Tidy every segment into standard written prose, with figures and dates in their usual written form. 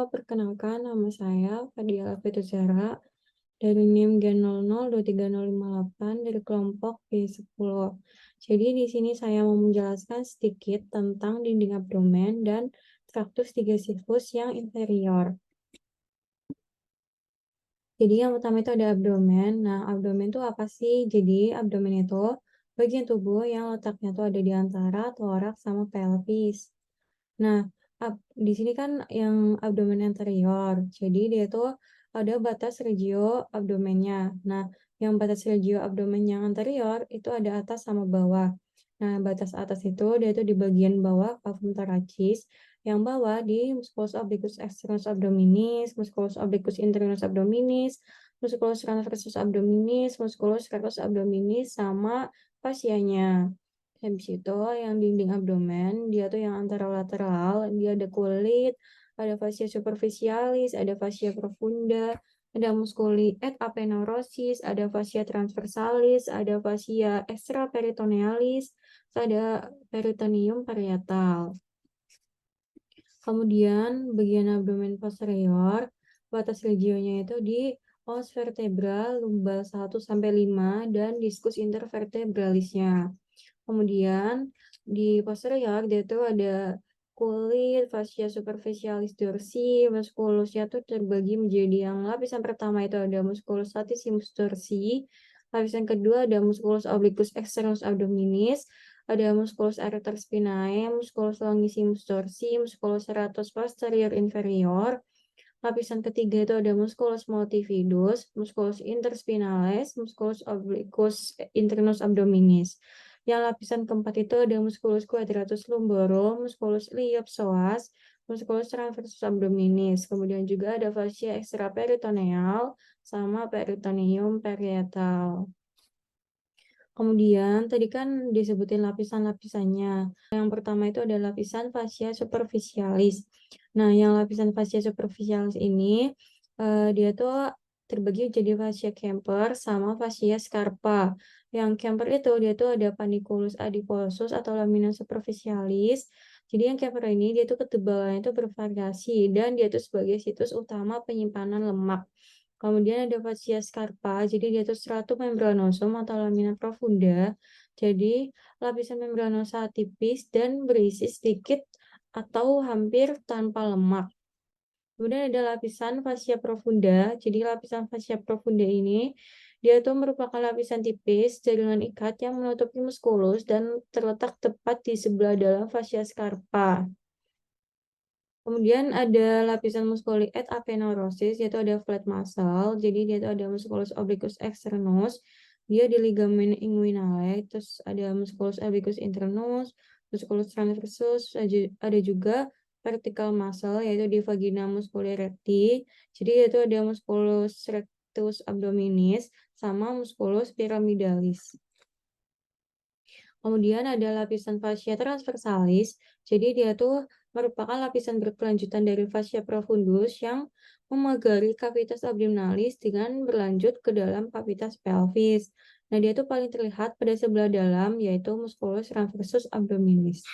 perkenalkan nama saya Fadiala Fituzara dari NIM Gen002358 dari kelompok B10. Jadi di sini saya mau menjelaskan sedikit tentang dinding abdomen dan traktus digestivus yang inferior. Jadi yang pertama itu ada abdomen. Nah, abdomen itu apa sih? Jadi abdomen itu bagian tubuh yang letaknya tuh ada di antara toraks sama pelvis. Nah, di sini kan yang abdomen anterior. Jadi dia tuh ada batas regio abdomennya. Nah, yang batas regio abdomen yang anterior itu ada atas sama bawah. Nah, batas atas itu dia tuh di bagian bawah cavum thoracis, yang bawah di musculus obliquus externus abdominis, musculus obliquus internus abdominis, musculus transversus abdominis, musculus rectus abdominis sama fascianya. Habis itu yang dinding abdomen, dia tuh yang anterolateral, dia ada kulit, ada fascia superficialis, ada fascia profunda, ada musculi et aponeurosis, ada fascia transversalis, ada fascia extraperitonealis, ada peritoneum parietal. Kemudian bagian abdomen posterior, batas regionya itu di os vertebra lumbal 1 sampai 5 dan diskus intervertebralisnya. Kemudian di posterior dia tuh ada kulit, fascia superficialis dorsi, muskulusnya tuh terbagi menjadi yang lapisan pertama itu ada musculus latissimus dorsi, lapisan kedua ada musculus obliquus externus abdominis, ada musculus erector spinae, musculus longissimus dorsi, musculus serratus posterior inferior. Lapisan ketiga itu ada musculus multifidus, musculus interspinalis, musculus obliquus internus abdominis. Yang lapisan keempat itu ada musculus quadratus lumborum, musculus iliopsoas, musculus transversus abdominis. Kemudian juga ada fascia extraperitoneal sama peritoneum parietal. Kemudian tadi kan disebutin lapisan-lapisannya. Yang pertama itu ada lapisan fascia superficialis. Nah, yang lapisan fascia superficialis ini dia tuh terbagi jadi fascia Kemper sama fascia Scarpa. Yang Kemper itu dia tuh ada panniculus adiposus atau lamina superficialis. Jadi yang Kemper ini dia tuh ketebalannya itu bervariasi dan dia tuh sebagai situs utama penyimpanan lemak. Kemudian ada fascia scarpa, jadi dia itu stratum membranosum atau lamina profunda. Jadi lapisan membranosa tipis dan berisi sedikit atau hampir tanpa lemak. Kemudian ada lapisan fascia profunda. Jadi lapisan fascia profunda ini dia itu merupakan lapisan tipis jaringan ikat yang menutupi muskulus dan terletak tepat di sebelah dalam fascia scarpa. Kemudian ada lapisan musculi et aponeurosis, yaitu ada flat muscle. Jadi dia itu ada musculus obliquus externus, dia di ligamen inguinale, terus ada musculus obliquus internus, musculus transversus, ada juga vertical muscle, yaitu di vagina musculi recti. Jadi itu ada musculus rectus abdominis sama musculus pyramidalis. Kemudian ada lapisan fascia transversalis. Jadi dia tuh merupakan lapisan berkelanjutan dari fascia profundus yang memagari cavitas abdominalis dengan berlanjut ke dalam cavitas pelvis. Nah, dia tuh paling terlihat pada sebelah dalam yaitu musculus transversus abdominis.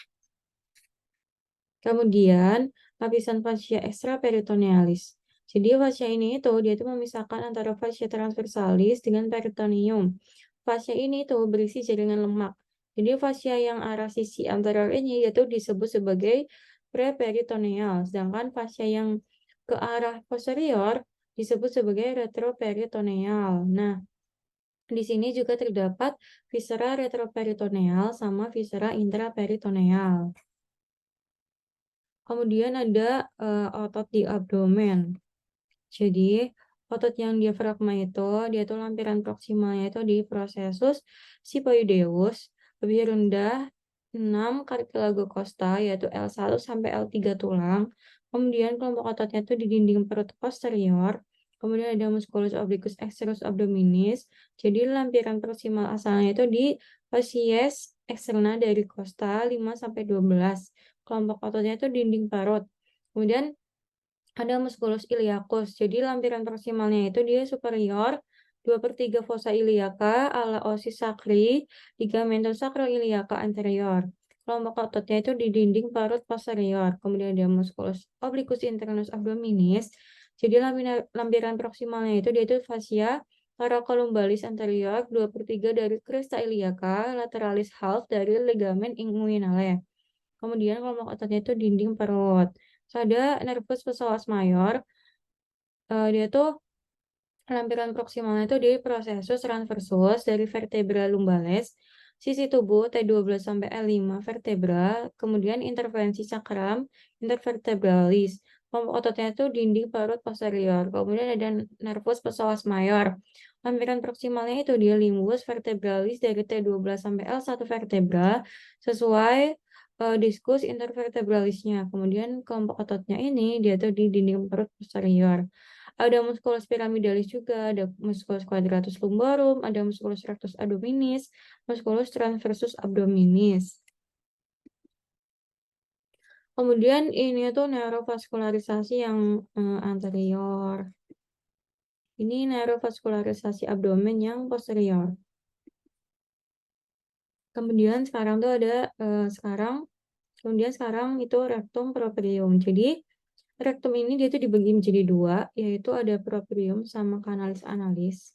Kemudian lapisan fascia extraperitonealis. Jadi fascia ini itu dia tuh memisahkan antara fascia transversalis dengan peritoneum. Fascia ini tuh berisi jaringan lemak. Jadi fascia yang arah sisi anterior ini yaitu disebut sebagai preperitoneal, sedangkan fascia yang ke arah posterior disebut sebagai retroperitoneal. Nah, di sini juga terdapat viscera retroperitoneal sama viscera intraperitoneal. Kemudian ada otot di abdomen. Jadi, otot yang diafragma itu, dia tuh lampiran proksimalnya itu di processus siphoideus, lebih rendah 6 cartilago costa, yaitu L1 sampai L3 tulang. Kemudian kelompok ototnya itu di dinding perut posterior. Kemudian ada musculus obliquus externus abdominis. Jadi lampiran proksimal asalnya itu di facies eksterna dari costa 5 sampai 12. Kelompok ototnya itu dinding parut. Kemudian ada musculus iliacus. Jadi lampiran proksimalnya itu dia superior 2/3 fossa iliaca ala osis sacri, ligamentum sacral iliaca anterior. Kelompok ototnya itu di dinding parut posterior, kemudian ada musculus obliquus internus abdominis. Jadi lampiran proksimalnya itu dia itu fascia thoracolumbalis anterior 2/3 dari crista iliaca, lateralis half dari ligamen inguinale. Kemudian kelompok ototnya itu dinding perut. Terus ada nervus psoas mayor, dia tuh lampiran proksimalnya itu di processus transversus dari vertebra lumbales, sisi tubuh T12 sampai L5 vertebra, kemudian intervensi cakram intervertebralis. Kelompok ototnya itu dinding parut posterior, kemudian ada nervus psoas mayor. Lampiran proksimalnya itu di limbus vertebralis dari T12 sampai L1 vertebra sesuai diskus intervertebralisnya. Kemudian kelompok ototnya ini dia tuh di dinding perut posterior. Ada musculus pyramidalis juga, ada musculus quadratus lumborum, ada musculus rectus abdominis, musculus transversus abdominis. Kemudian ini tuh neurovaskularisasi yang anterior. Ini neurovaskularisasi abdomen yang posterior. Kemudian sekarang tuh ada sekarang itu rectum proprium. Jadi rectum ini dia tuh dibagi menjadi dua, yaitu ada proprium sama canalis analis.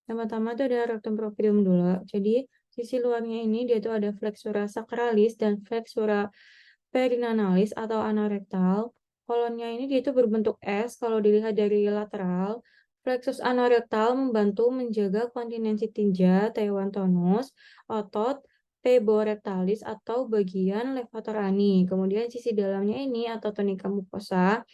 Yang pertama tuh ada rectum proprium dulu. Jadi sisi luarnya ini dia tuh ada flexura sacralis dan flexura perinanalis atau anorektal. Kolonnya ini dia tuh berbentuk S kalau dilihat dari lateral. Flexus anorektal membantu menjaga kontinensi tinja, T1 tonus, otot peborectalis atau bagian levator ani. Kemudian sisi dalamnya ini atau tunika mucosa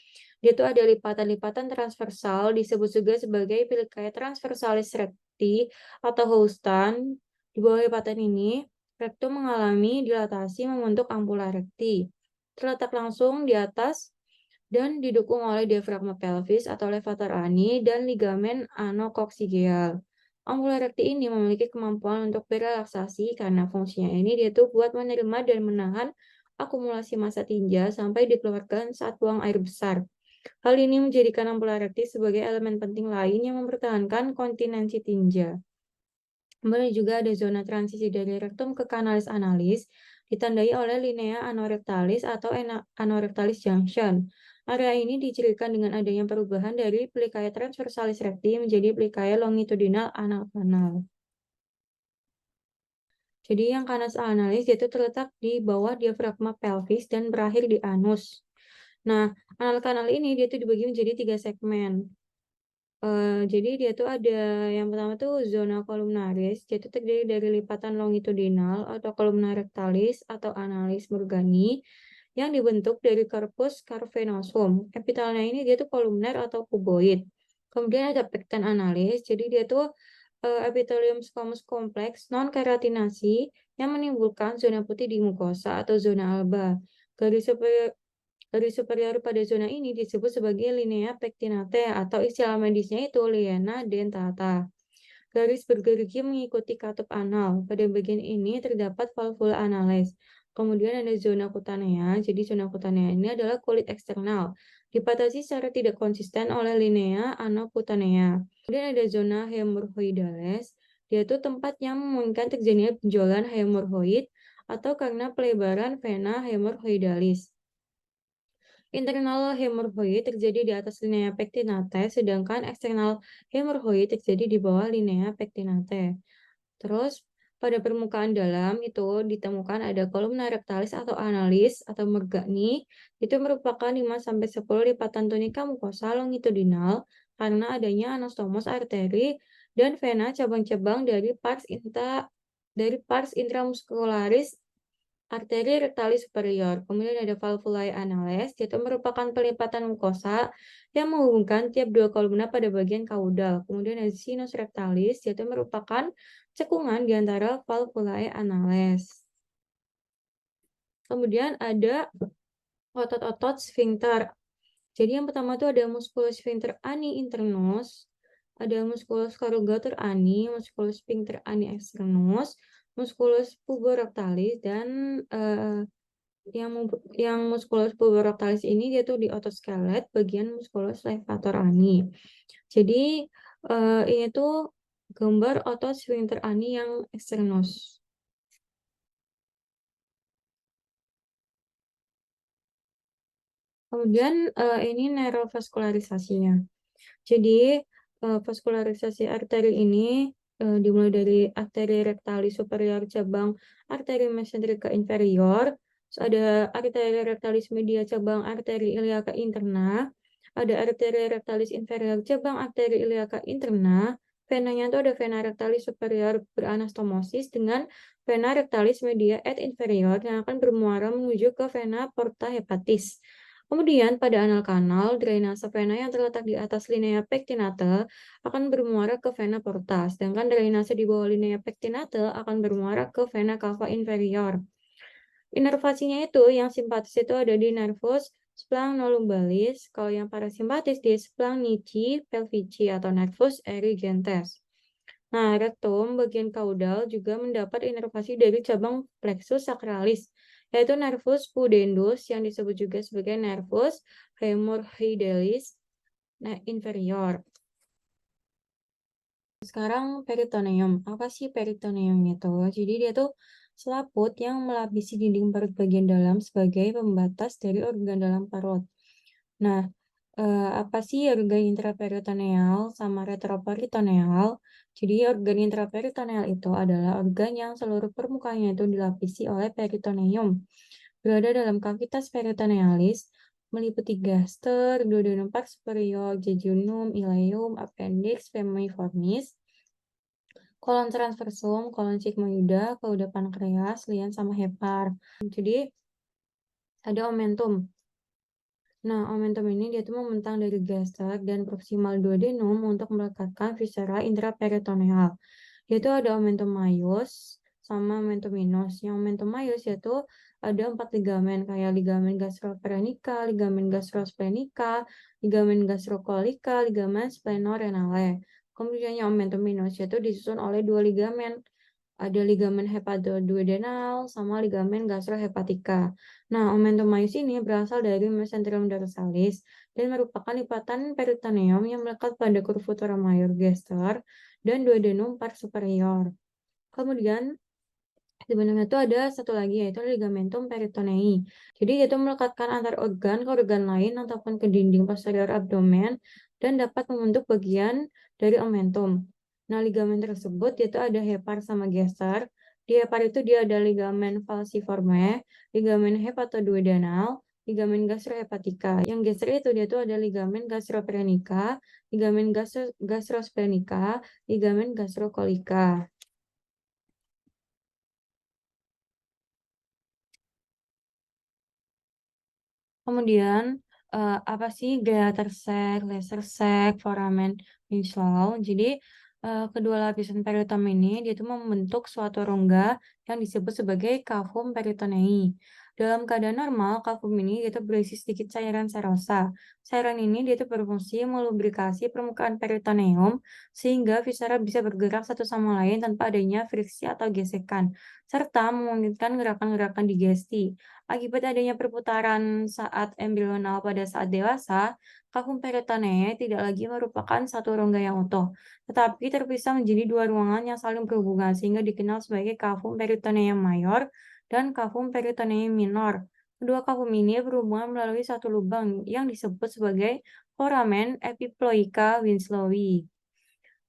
dia tuh ada lipatan-lipatan transversal, disebut juga sebagai pilicae transversalis recti atau Houston. Di bawah lipatan ini, rectum mengalami dilatasi membentuk ampula recti. Terletak langsung di atas dan didukung oleh diafragma pelvis atau levator ani dan ligamen anokoksigeal. Ampula recti ini memiliki kemampuan untuk berelaksasi karena fungsinya ini dia tuh buat menerima dan menahan akumulasi massa tinja sampai dikeluarkan saat buang air besar. Hal ini menjadikan ampula recti sebagai elemen penting lain yang mempertahankan kontinensi tinja. Kemudian juga ada zona transisi dari rektum ke canalis analis, ditandai oleh linea anorectalis atau anorectalis junction. Area ini dicirikan dengan adanya perubahan dari plicae transversalis recti menjadi plicae longitudinal anal kanal. Jadi yang canalis analis itu terletak di bawah diafragma pelvis dan berakhir di anus. Nah, anal kanal ini dia tuh dibagi menjadi 3 segmen. Jadi dia tuh ada yang pertama tuh zona columnaris, dia tuh terdiri dari lipatan longitudinal atau columna rectalis atau analis Morgani yang dibentuk dari corpus cavernosum. Epitalnya ini dia tuh kolumner atau kuboid. Kemudian ada pecten analis, jadi dia tuh epithelium squamous kompleks non keratinasi yang menimbulkan zona putih di mukosa atau zona alba. Garis superior pada zona ini disebut sebagai linea pectinate atau istilah medisnya itu linea dentata. Garis bergerigi mengikuti katup anal. Pada bagian ini terdapat valvula analis. Kemudian ada zona kutanea. Jadi zona kutanea ini adalah kulit eksternal. Dipatasi secara tidak konsisten oleh linea anokutanea. Kemudian ada zona hemorrhoidales. Dia itu tempat yang memungkinkan terjadinya benjolan hemorrhoid atau karena pelebaran vena hemorrhoidalis. Internal hemorrhoid terjadi di atas linea pectinate, sedangkan eksternal hemorrhoid terjadi di bawah linea pectinate. Terus, pada permukaan dalam itu ditemukan ada kolumna rectalis atau analis atau Morgani. Itu merupakan 5-10 lipatan tunika mukosa longitudinal karena adanya anastomos arteri dan vena cabang-cabang dari pars intramuscularis arteri rectalis superior. Kemudian ada valvulae anales, yaitu merupakan pelipatan mukosa yang menghubungkan tiap dua kolumna pada bagian kaudal. Kemudian ada sinus rectalis, yaitu merupakan cekungan di antara valvulae anales. Kemudian ada otot-otot sphincter. Jadi yang pertama itu ada musculus sphincter ani internus, ada musculus corrugator ani, musculus sphincter ani externus, musculus puborectalis, dan yang musculus puborectalis ini dia tuh di otot skelet bagian musculus levator ani. Jadi ini tuh gambar otot sphincter ani yang externus. Kemudian, ini neurovaskularisasinya. Jadi, vaskularisasi arteri ini, dimulai dari arteri rectalis superior cabang arteri mesenterika inferior, terus ada arteri rectalis media cabang arteri iliaca interna, ada arteri rectalis inferior cabang arteri iliaca interna, venanya itu ada vena rectalis superior beranastomosis dengan vena rectalis media et inferior yang akan bermuara menuju ke vena porta hepatis. Kemudian pada anal kanal, drainase vena yang terletak di atas linea pectinata akan bermuara ke vena porta, sedangkan drainase di bawah linea pectinata akan bermuara ke vena cava inferior. Inervasinya itu, yang simpatis itu ada di nervus splagnolombalis, kalau yang parasimpatis di splagnici pelvici atau nervus erigentes. Nah, rektum bagian kaudal juga mendapat inervasi dari cabang plexus sacralis, yaitu nervus pudendus yang disebut juga sebagai nervus hemorrhoidalis inferior. Sekarang peritoneum. Apa sih peritoneum itu? Jadi dia tuh selaput yang melapisi dinding perut bagian dalam sebagai pembatas dari organ dalam perut. Nah, apa sih organ intraperitoneal sama retroperitoneal? Jadi organ intraperitoneal itu adalah organ yang seluruh permukaannya itu dilapisi oleh peritoneum. Berada dalam kavitas peritonealis, meliputi gaster, duodenum part superior, jejunum, ileum, appendix feminiformis, kolon transversum, kolon sigmoida, cauda pankreas, lian, sama hepar. Jadi ada omentum. Nah, omentum ini dia tuh membentang dari gaster dan proximal duodenum untuk melekatkan viscera intraperitoneal. Yaitu ada omentum maius sama omentum minus. Yang omentum maius yaitu ada 4 ligamen kayak ligamen gastroperenica, ligamen gastrosplenica, ligamen gastrocollica, ligamen splenorenale. Kemudian yang omentum minus yaitu disusun oleh 2 ligamen. Ada ligamen hepatoduodenal sama ligamen gastrohepatica. Nah, omentum maius ini berasal dari mesenterium dorsalis dan merupakan lipatan peritoneum yang melekat pada curvatura major gaster dan duodenum part superior. Kemudian sebenarnya itu ada satu lagi yaitu ligamentum peritonei. Jadi itu melekatkan antar organ ke organ lain ataupun ke dinding posterior abdomen dan dapat membentuk bagian dari omentum. Nah, ligamen tersebut itu ada hepar sama gaster. Di hepar itu dia ada ligamen falciforme, ligamen hepatoduodenal, ligamen gastrohepatica. Yang gaster itu dia tuh ada ligamen gastroperenica, ligamen gastrosplenica, ligamen gastrocollica. Kemudian, apa sih greater sac, lesser sac, foramen Winslow? Jadi, kedua lapisan peritoneum ini dia tuh membentuk suatu rongga yang disebut sebagai cavum peritonei. Dalam keadaan normal, cavum ini itu berisi sedikit cairan serosa. Cairan ini dia tuh berfungsi melubrikasi permukaan peritoneum sehingga viscera bisa bergerak satu sama lain tanpa adanya friksi atau gesekan, serta memungkinkan gerakan-gerakan digesti. Akibat adanya perputaran saat embrional pada saat dewasa, cavum peritonei tidak lagi merupakan satu rongga yang utuh, tetapi terpisah menjadi dua ruangan yang saling berhubungan sehingga dikenal sebagai cavum peritoneum mayor dan cavum peritoneum minor. Kedua cavum ini berhubungan melalui satu lubang yang disebut sebagai foramen epiploica winslowi.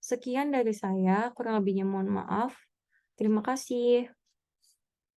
Sekian dari saya, kurang lebihnya mohon maaf. Terima kasih.